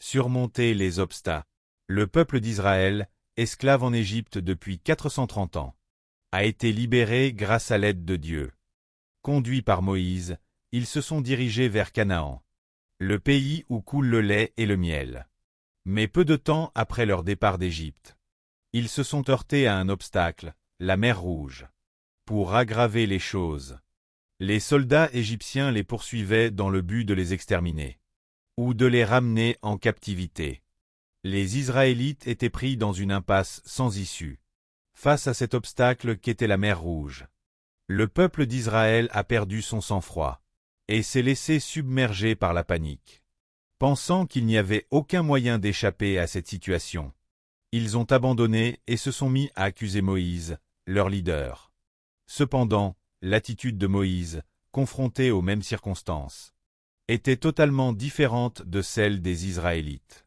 Surmonter les obstacles. Le peuple d'Israël, esclave en Égypte depuis 430 ans, a été libéré grâce à l'aide de Dieu. Conduits par Moïse, ils se sont dirigés vers Canaan, le pays où coule le lait et le miel. Mais peu de temps après leur départ d'Égypte, ils se sont heurtés à un obstacle, la mer Rouge. Pour aggraver les choses, les soldats égyptiens les poursuivaient dans le but de les exterminer, ou de les ramener en captivité. Les Israélites étaient pris dans une impasse sans issue, face à cet obstacle qu'était la mer Rouge. Le peuple d'Israël a perdu son sang-froid, et s'est laissé submerger par la panique. Pensant qu'il n'y avait aucun moyen d'échapper à cette situation, ils ont abandonné et se sont mis à accuser Moïse, leur leader. Cependant, l'attitude de Moïse, confronté aux mêmes circonstances, était totalement différente de celle des Israélites.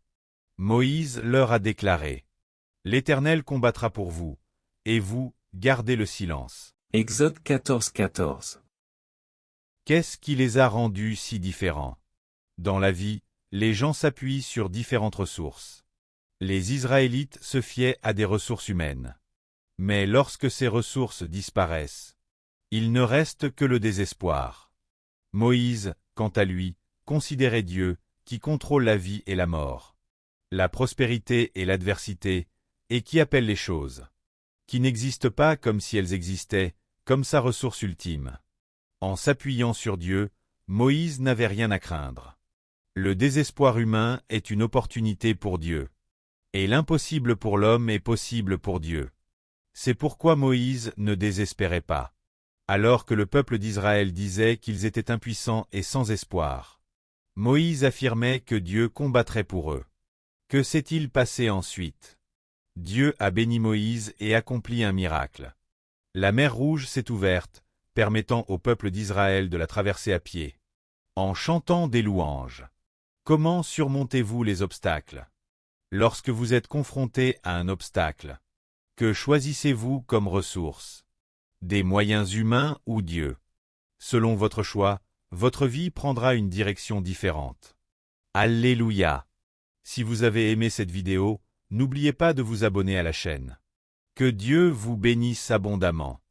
Moïse leur a déclaré: « L'Éternel combattra pour vous, et vous, gardez le silence. » Exode 14:14. Qu'est-ce qui les a rendus si différents? Dans la vie, les gens s'appuient sur différentes ressources. Les Israélites se fiaient à des ressources humaines. Mais lorsque ces ressources disparaissent, il ne reste que le désespoir. Moïse, quant à lui, considérait Dieu, qui contrôle la vie et la mort, la prospérité et l'adversité, et qui appelle les choses, qui n'existent pas comme si elles existaient, comme sa ressource ultime. En s'appuyant sur Dieu, Moïse n'avait rien à craindre. Le désespoir humain est une opportunité pour Dieu. Et l'impossible pour l'homme est possible pour Dieu. C'est pourquoi Moïse ne désespérait pas. Alors que le peuple d'Israël disait qu'ils étaient impuissants et sans espoir, Moïse affirmait que Dieu combattrait pour eux. Que s'est-il passé ensuite? Dieu a béni Moïse et accompli un miracle. La mer Rouge s'est ouverte, permettant au peuple d'Israël de la traverser à pied, en chantant des louanges. Comment surmontez-vous les obstacles? Lorsque vous êtes confronté à un obstacle, que choisissez-vous comme ressource? Des moyens humains ou Dieu? Selon votre choix, votre vie prendra une direction différente. Alléluia! Si vous avez aimé cette vidéo, n'oubliez pas de vous abonner à la chaîne. Que Dieu vous bénisse abondamment.